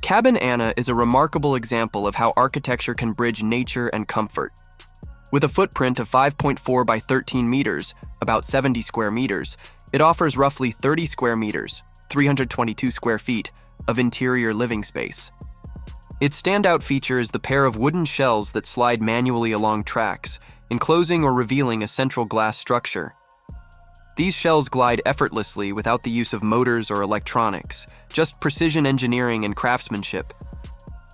Cabin Anna is a remarkable example of how architecture can bridge nature and comfort. With a footprint of 5.4 by 13 meters, about 70 square meters, it offers roughly 30 square meters, 322 square feet, of interior living space. Its standout feature is the pair of wooden shells that slide manually along tracks, enclosing or revealing a central glass structure. These shells glide effortlessly without the use of motors or electronics, just precision engineering and craftsmanship.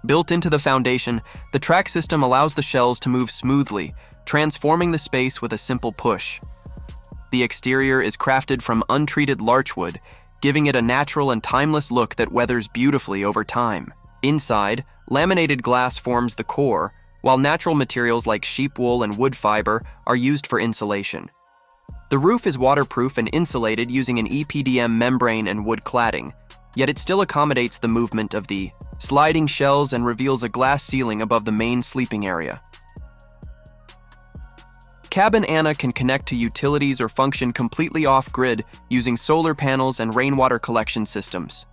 Built into the foundation, the track system allows the shells to move smoothly, transforming the space with a simple push. The exterior is crafted from untreated larchwood, giving it a natural and timeless look that weathers beautifully over time. Inside, laminated glass forms the core, while natural materials like sheep wool and wood fiber are used for insulation. The roof is waterproof and insulated using an EPDM membrane and wood cladding, yet it still accommodates the movement of the sliding shells and reveals a glass ceiling above the main sleeping area. Cabin Anna can connect to utilities or function completely off-grid using solar panels and rainwater collection systems.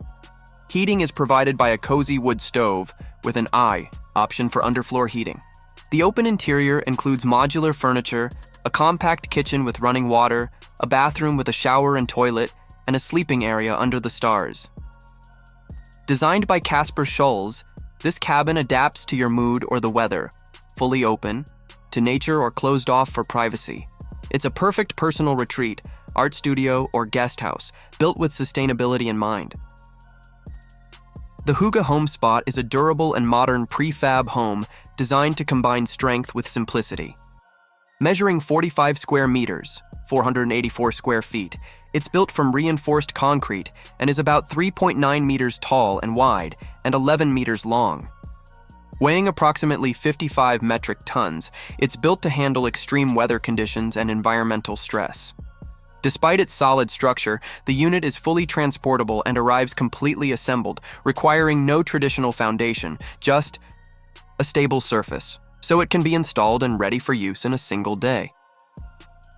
Heating is provided by a cozy wood stove with an I option for underfloor heating. The open interior includes modular furniture, a compact kitchen with running water, a bathroom with a shower and toilet, and a sleeping area under the stars. Designed by Casper Scholes, this cabin adapts to your mood or the weather, fully open, to nature or closed off for privacy. It's a perfect personal retreat, art studio, or guest house, built with sustainability in mind. The Hygge Home Spot is a durable and modern prefab home designed to combine strength with simplicity. Measuring 45 square meters, 484 square feet, it's built from reinforced concrete and is about 3.9 meters tall and wide and 11 meters long. Weighing approximately 55 metric tons, it's built to handle extreme weather conditions and environmental stress. Despite its solid structure, the unit is fully transportable and arrives completely assembled, requiring no traditional foundation, just a stable surface, so it can be installed and ready for use in a single day.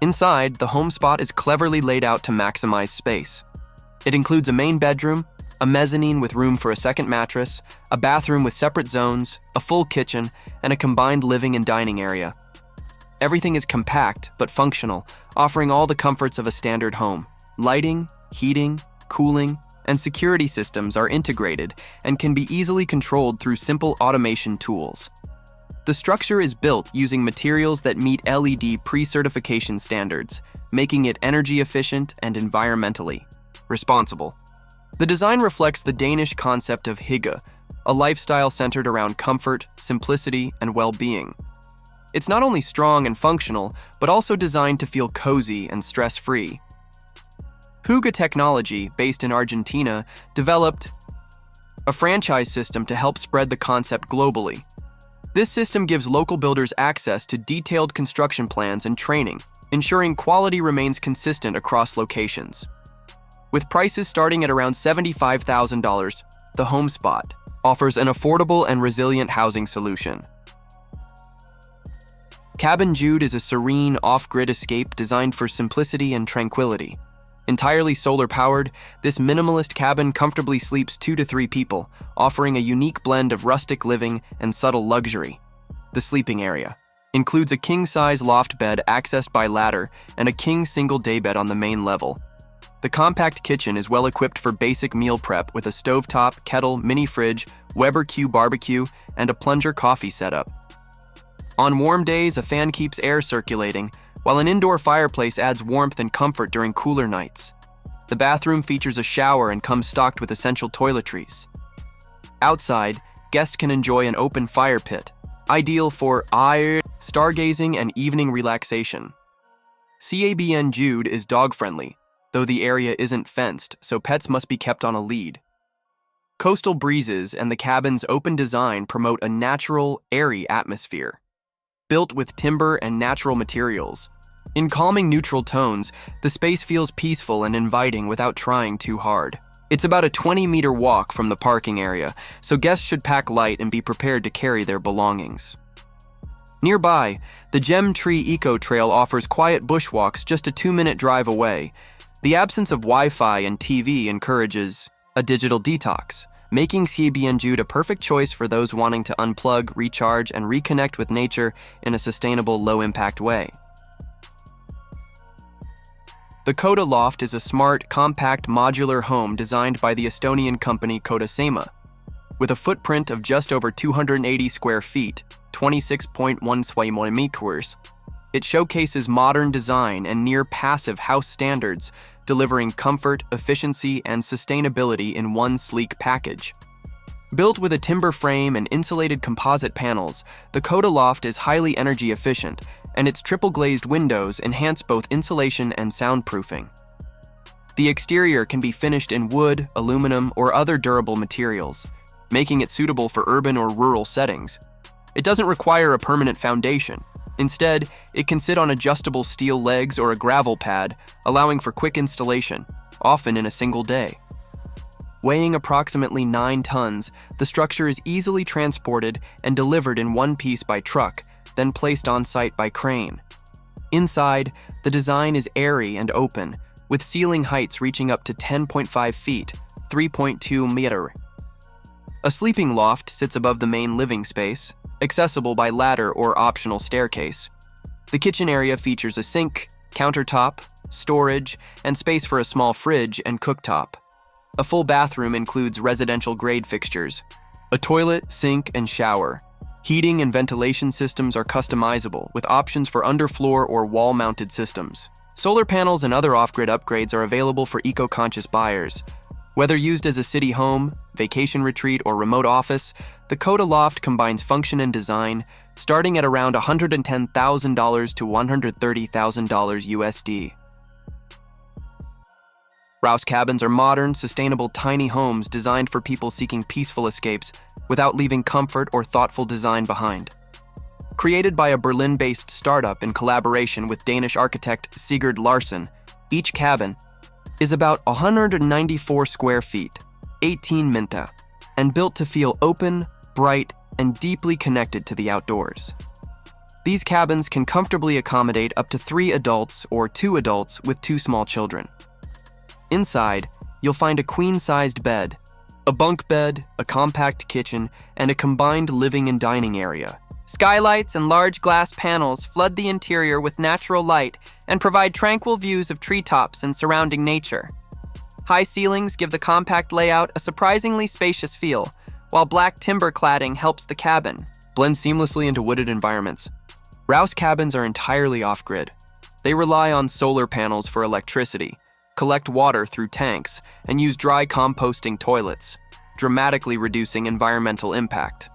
Inside, the home spot is cleverly laid out to maximize space. It includes a main bedroom, a mezzanine with room for a second mattress, a bathroom with separate zones, a full kitchen, and a combined living and dining area. Everything is compact but functional, offering all the comforts of a standard home. Lighting, heating, cooling, and security systems are integrated and can be easily controlled through simple automation tools. The structure is built using materials that meet LED pre-certification standards, making it energy efficient and environmentally responsible. The design reflects the Danish concept of hygge, a lifestyle centered around comfort, simplicity, and well-being. It's not only strong and functional, but also designed to feel cozy and stress-free. Hygge Technology, based in Argentina, developed a franchise system to help spread the concept globally. This system gives local builders access to detailed construction plans and training, ensuring quality remains consistent across locations. With prices starting at around $75,000, the Home Spot offers an affordable and resilient housing solution. Cabin Jude is a serene, off-grid escape designed for simplicity and tranquility. Entirely solar-powered, this minimalist cabin comfortably sleeps 2 to 3 people, offering a unique blend of rustic living and subtle luxury. The sleeping area includes a king-size loft bed accessed by ladder and a king single daybed on the main level. The compact kitchen is well equipped for basic meal prep with a stovetop, kettle, mini fridge, Weber Q barbecue, and a plunger coffee setup. On warm days, a fan keeps air circulating, while an indoor fireplace adds warmth and comfort during cooler nights. The bathroom features a shower and comes stocked with essential toiletries. Outside, guests can enjoy an open fire pit, ideal for stargazing and evening relaxation. Cabin Jude is dog-friendly, though the area isn't fenced, so pets must be kept on a lead. Coastal breezes and the cabin's open design promote a natural, airy atmosphere. Built with timber and natural materials. In calming neutral tones, the space feels peaceful and inviting without trying too hard. It's about a 20-meter walk from the parking area, so guests should pack light and be prepared to carry their belongings. Nearby, the Gem Tree Eco Trail offers quiet bushwalks just a 2-minute drive away. The absence of Wi-Fi and TV encourages a digital detox, making Xiebianju a perfect choice for those wanting to unplug, recharge, and reconnect with nature in a sustainable, low-impact way. The Koda Loft is a smart, compact, modular home designed by the Estonian company Koda Seima. With a footprint of just over 280 square feet, 26.1 square meters, it showcases modern design and near-passive house standards, delivering comfort, efficiency, and sustainability in one sleek package. Built with a timber frame and insulated composite panels, the Koda Loft is highly energy efficient, and its triple-glazed windows enhance both insulation and soundproofing. The exterior can be finished in wood, aluminum, or other durable materials, making it suitable for urban or rural settings. It doesn't require a permanent foundation. Instead, it can sit on adjustable steel legs or a gravel pad, allowing for quick installation, often in a single day. Weighing approximately 9 tons, the structure is easily transported and delivered in one piece by truck, then placed on site by crane. Inside, the design is airy and open, with ceiling heights reaching up to 10.5 feet, 3.2 meters. A sleeping loft sits above the main living space, accessible by ladder or optional staircase. The kitchen area features a sink, countertop, storage, and space for a small fridge and cooktop. A full bathroom includes residential-grade fixtures, a toilet, sink, and shower. Heating and ventilation systems are customizable, with options for underfloor or wall-mounted systems. Solar panels and other off-grid upgrades are available for eco-conscious buyers. Whether used as a city home, vacation retreat, or remote office, the Koda Loft combines function and design, starting at around $110,000 to $130,000 USD. Rouse cabins are modern, sustainable tiny homes designed for people seeking peaceful escapes without leaving comfort or thoughtful design behind. Created by a Berlin-based startup in collaboration with Danish architect Sigurd Larsen, each cabin is about 194 square feet, 18 minta, and built to feel open, bright, and deeply connected to the outdoors. These cabins can comfortably accommodate up to 3 adults or 2 adults with 2 small children. Inside, you'll find a queen-sized bed, a bunk bed, a compact kitchen, and a combined living and dining area. Skylights and large glass panels flood the interior with natural light and provide tranquil views of treetops and surrounding nature. High ceilings give the compact layout a surprisingly spacious feel, while black timber cladding helps the cabin blend seamlessly into wooded environments. Rouse cabins are entirely off-grid. They rely on solar panels for electricity, collect water through tanks, and use dry composting toilets, dramatically reducing environmental impact.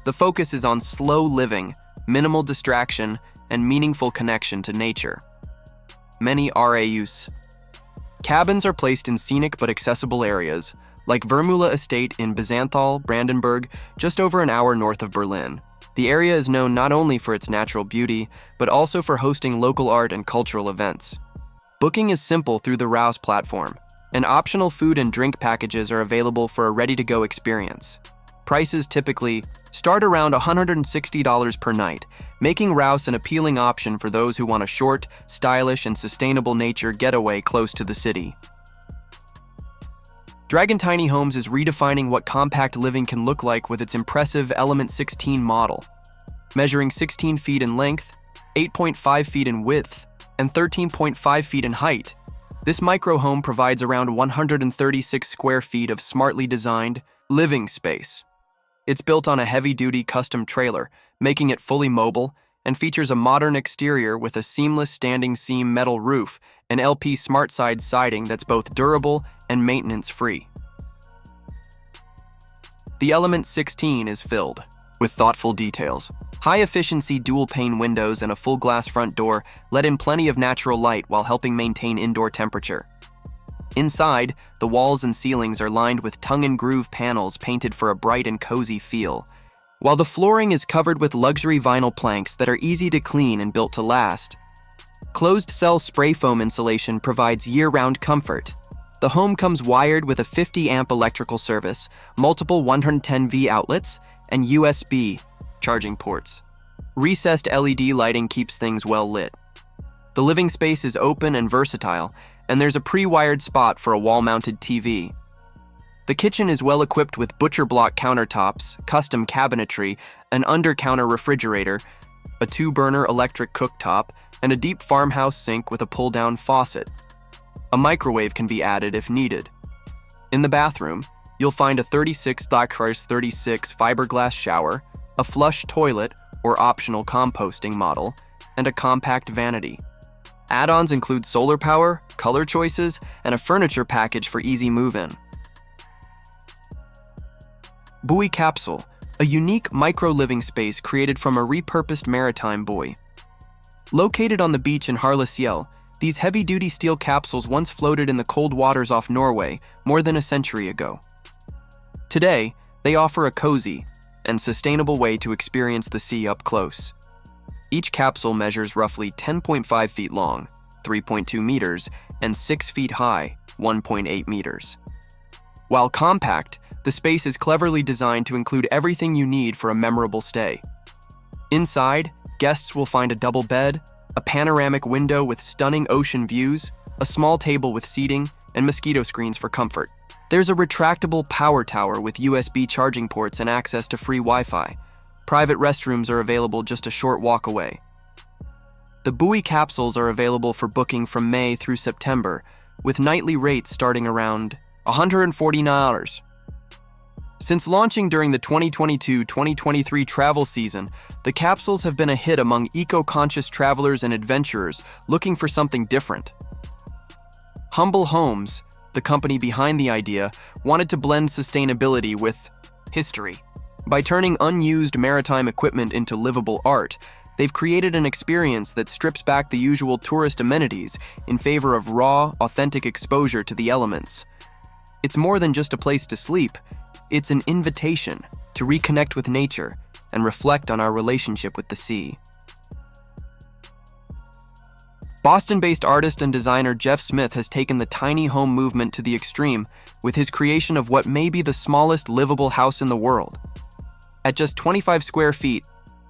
The focus is on slow living, minimal distraction, and meaningful connection to nature. Many RAUs. Cabins are placed in scenic but accessible areas, like Vermula Estate in Byzanthal, Brandenburg, just over an hour north of Berlin. The area is known not only for its natural beauty, but also for hosting local art and cultural events. Booking is simple through the Rouse platform, and optional food and drink packages are available for a ready-to-go experience. Prices typically start around $160 per night, making Rouse an appealing option for those who want a short, stylish, and sustainable nature getaway close to the city. Dragon Tiny Homes is redefining what compact living can look like with its impressive Element 16 model. Measuring 16 feet in length, 8.5 feet in width, and 13.5 feet in height, this micro home provides around 136 square feet of smartly designed living space. It's built on a heavy-duty custom trailer, making it fully mobile, and features a modern exterior with a seamless standing seam metal roof and LP SmartSide siding that's both durable and maintenance-free. The Element 16 is filled with thoughtful details. High-efficiency dual-pane windows and a full-glass front door let in plenty of natural light while helping maintain indoor temperature. Inside, the walls and ceilings are lined with tongue-and-groove panels painted for a bright and cozy feel, while the flooring is covered with luxury vinyl planks that are easy to clean and built to last. Closed-cell spray foam insulation provides year-round comfort. The home comes wired with a 50-amp electrical service, multiple 110V outlets, and USB charging ports. Recessed LED lighting keeps things well lit. The living space is open and versatile, and there's a pre-wired spot for a wall-mounted TV. The kitchen is well equipped with butcher block countertops, custom cabinetry, an under-counter refrigerator, a 2-burner electric cooktop, and a deep farmhouse sink with a pull-down faucet. A microwave can be added if needed. In the bathroom, you'll find a 36x36 fiberglass shower, a flush toilet or optional composting model, and a compact vanity. Add-ons include solar power, color choices, and a furniture package for easy move-in. Buoy Capsule, a unique micro-living space created from a repurposed maritime buoy. Located on the beach in Harlesjell, these heavy-duty steel capsules once floated in the cold waters off Norway more than a century ago. Today, they offer a cozy and sustainable way to experience the sea up close. Each capsule measures roughly 10.5 feet long, 3.2 meters, and 6 feet high, 1.8 meters. While compact, the space is cleverly designed to include everything you need for a memorable stay. Inside, guests will find a double bed, a panoramic window with stunning ocean views, a small table with seating, and mosquito screens for comfort. There's a retractable power tower with USB charging ports and access to free Wi-Fi. Private restrooms are available just a short walk away. The buoy capsules are available for booking from May through September, with nightly rates starting around $149. Since launching during the 2022-2023 travel season, the capsules have been a hit among eco-conscious travelers and adventurers looking for something different. Humble Homes, the company behind the idea, wanted to blend sustainability with history. By turning unused maritime equipment into livable art, they've created an experience that strips back the usual tourist amenities in favor of raw, authentic exposure to the elements. It's more than just a place to sleep. It's an invitation to reconnect with nature and reflect on our relationship with the sea. Boston-based artist and designer Jeff Smith has taken the tiny home movement to the extreme with his creation of what may be the smallest livable house in the world. At just 25 square feet,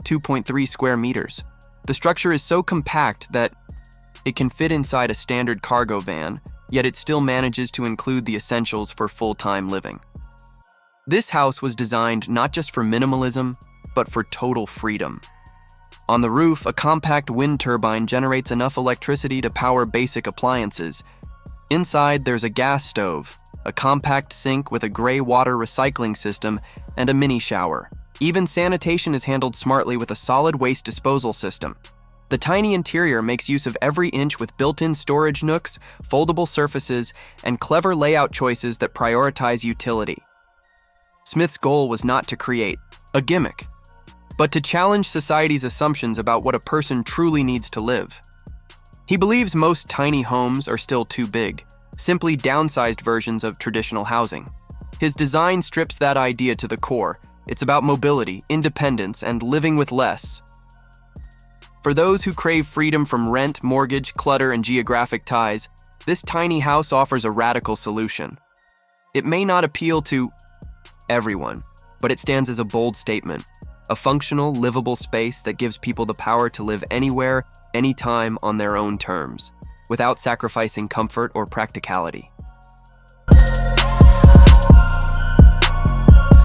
2.3 square meters, the structure is so compact that it can fit inside a standard cargo van, yet it still manages to include the essentials for full-time living. This house was designed not just for minimalism, but for total freedom. On the roof, a compact wind turbine generates enough electricity to power basic appliances. Inside, there's a gas stove, a compact sink with a gray water recycling system, and a mini shower. Even sanitation is handled smartly with a solid waste disposal system. The tiny interior makes use of every inch with built-in storage nooks, foldable surfaces, and clever layout choices that prioritize utility. Smith's goal was not to create a gimmick, but to challenge society's assumptions about what a person truly needs to live. He believes most tiny homes are still too big, simply downsized versions of traditional housing. His design strips that idea to the core. It's about mobility, independence, and living with less. For those who crave freedom from rent, mortgage, clutter, and geographic ties, this tiny house offers a radical solution. It may not appeal to everyone, but it stands as a bold statement. A functional, livable space that gives people the power to live anywhere, anytime on their own terms, without sacrificing comfort or practicality.